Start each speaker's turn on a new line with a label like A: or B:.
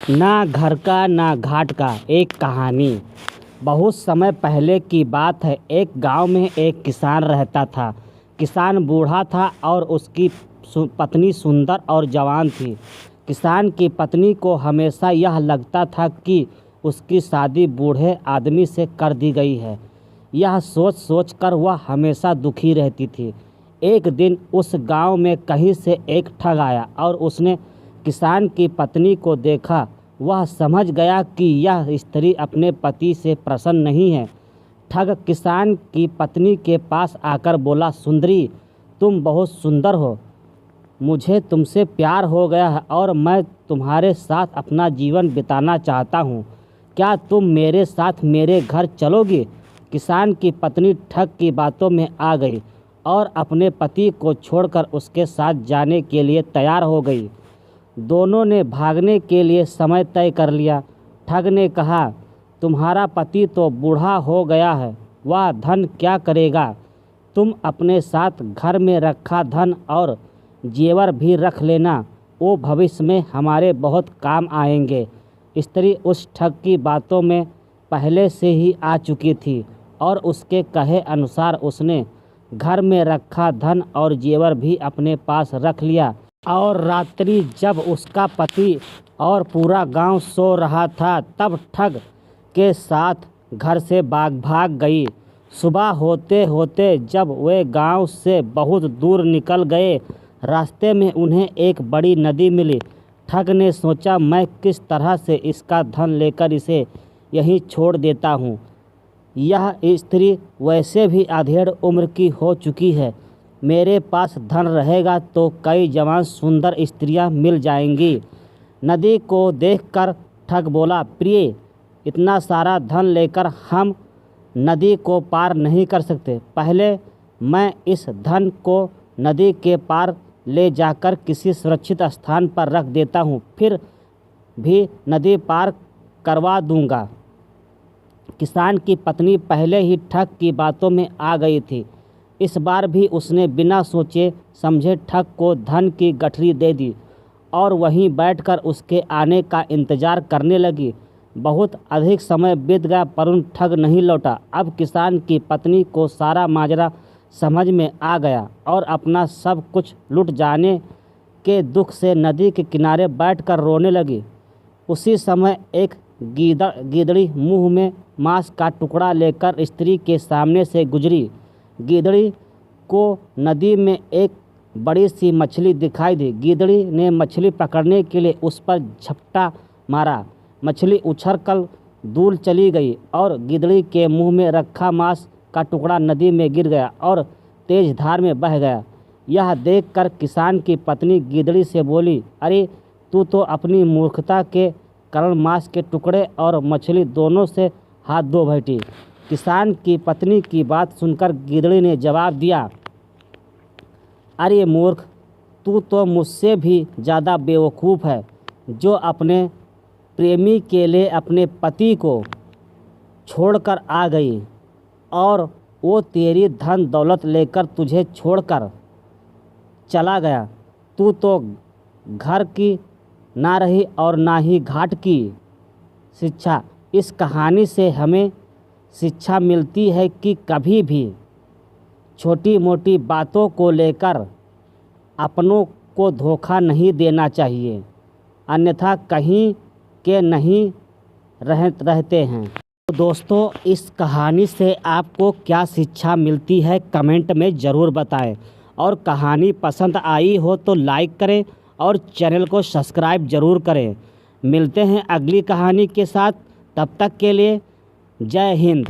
A: ना घर का ना घाट का एक कहानी। बहुत समय पहले की बात है। एक गांव में एक किसान रहता था। किसान बूढ़ा था और उसकी पत्नी सुंदर और जवान थी। किसान की पत्नी को हमेशा यह लगता था कि उसकी शादी बूढ़े आदमी से कर दी गई है। यह सोच सोच कर वह हमेशा दुखी रहती थी। एक दिन उस गांव में कहीं से एक ठग आया और उसने किसान की पत्नी को देखा। वह समझ गया कि यह स्त्री अपने पति से प्रसन्न नहीं है। ठग किसान की पत्नी के पास आकर बोला, सुंदरी, तुम बहुत सुंदर हो। मुझे तुमसे प्यार हो गया है और मैं तुम्हारे साथ अपना जीवन बिताना चाहता हूँ। क्या तुम मेरे साथ मेरे घर चलोगी? किसान की पत्नी ठग की बातों में आ गई और अपने पति को छोड़कर उसके साथ जाने के लिए तैयार हो गई। दोनों ने भागने के लिए समय तय कर लिया। ठग ने कहा, तुम्हारा पति तो बूढ़ा हो गया है, वह धन क्या करेगा? तुम अपने साथ घर में रखा धन और जेवर भी रख लेना, वो भविष्य में हमारे बहुत काम आएंगे। स्त्री उस ठग की बातों में पहले से ही आ चुकी थी और उसके कहे अनुसार उसने घर में रखा धन और जेवर भी अपने पास रख लिया। और रात्रि जब उसका पति और पूरा गांव सो रहा था, तब ठग के साथ घर से भाग गई। सुबह होते होते जब वे गांव से बहुत दूर निकल गए, रास्ते में उन्हें एक बड़ी नदी मिली। ठग ने सोचा, मैं किस तरह से इसका धन लेकर इसे यहीं छोड़ देता हूँ। यह स्त्री वैसे भी अधेड़ उम्र की हो चुकी है। मेरे पास धन रहेगा तो कई जवान सुंदर स्त्रियां मिल जाएंगी। नदी को देखकर ठग बोला, प्रिय, इतना सारा धन लेकर हम नदी को पार नहीं कर सकते। पहले मैं इस धन को नदी के पार ले जाकर किसी सुरक्षित स्थान पर रख देता हूँ, फिर भी नदी पार करवा दूँगा। किसान की पत्नी पहले ही ठग की बातों में आ गई थी। इस बार भी उसने बिना सोचे समझे ठग को धन की गठरी दे दी और वहीं बैठकर उसके आने का इंतज़ार करने लगी। बहुत अधिक समय बीत गया परंतु ठग नहीं लौटा। अब किसान की पत्नी को सारा माजरा समझ में आ गया और अपना सब कुछ लुट जाने के दुख से नदी के किनारे बैठकर रोने लगी। उसी समय एक गीदड़ी मुंह में मांस का टुकड़ा लेकर स्त्री के सामने से गुजरी। गीदड़ी को नदी में एक बड़ी सी मछली दिखाई दी। गीदड़ी ने मछली पकड़ने के लिए उस पर झपटा मारा। मछली उछलकर दूर चली गई और गीदड़ी के मुंह में रखा मांस का टुकड़ा नदी में गिर गया और तेज धार में बह गया। यह देखकर किसान की पत्नी गीदड़ी से बोली, अरे तू तो अपनी मूर्खता के कारण मांस के टुकड़े और मछली दोनों से हाथ धो बैठी। किसान की पत्नी की बात सुनकर गीदड़ी ने जवाब दिया, अरे मूर्ख, तू तो मुझसे भी ज़्यादा बेवकूफ़ है, जो अपने प्रेमी के लिए अपने पति को छोड़कर आ गई और वो तेरी धन दौलत लेकर तुझे छोड़कर चला गया। तू तो घर की ना रही और ना ही घाट की। शिक्षा। इस कहानी से हमें शिक्षा मिलती है कि कभी भी छोटी मोटी बातों को लेकर अपनों को धोखा नहीं देना चाहिए, अन्यथा कहीं के नहीं रहते हैं। तो दोस्तों, इस कहानी से आपको क्या शिक्षा मिलती है कमेंट में ज़रूर बताएं और कहानी पसंद आई हो तो लाइक करें और चैनल को सब्सक्राइब ज़रूर करें। मिलते हैं अगली कहानी के साथ, तब तक के लिए जय हिंद।